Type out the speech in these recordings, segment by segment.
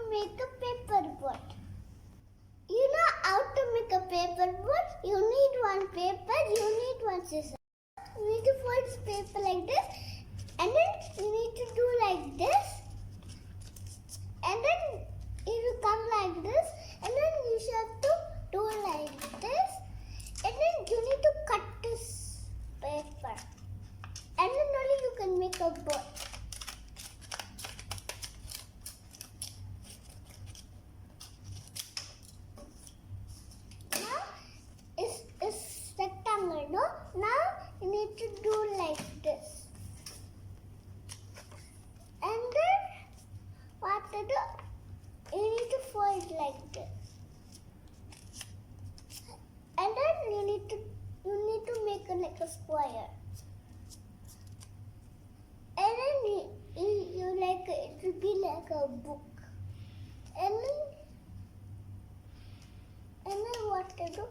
make a paperboat. You know how to make a paperboat? You need one paper, you need one scissors. You need to fold this paper like this, and then you need to do like this, and then it will come like this, and then you have to do like this, and then you need to cut this paper, and then only you can make a boat. It's rectangle, no? Now you need to do like this. And then what to do? You need to fold like this. And then you need to make it like a square. And then you like it will be like a book. And then what to do?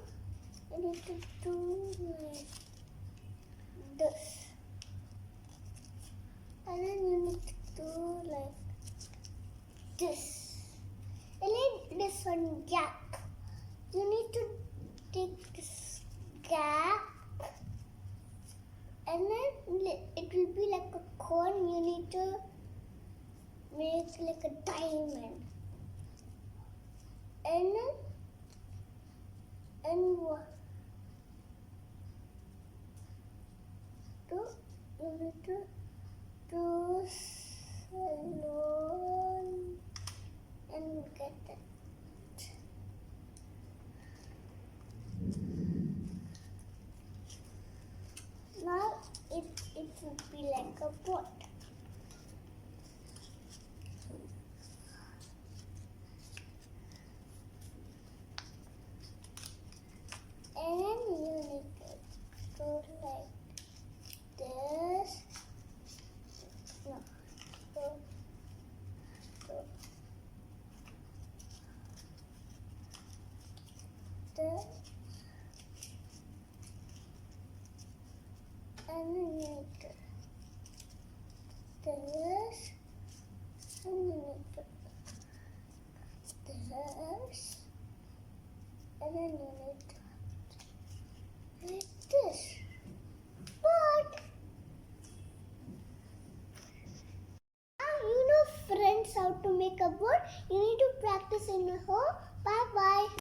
You need to do like this. And then you need to do like this. And then this one gap. You need to take this gap. And then it will be like a cone. You need to make like a diamond. And what? You need to do alone and get it. Now it would be like a boat. And then you need to do like this. No. This. And then you need to this. And you need to this. And then you need to like this. But now you know friends how to make a boat. You need to practice in home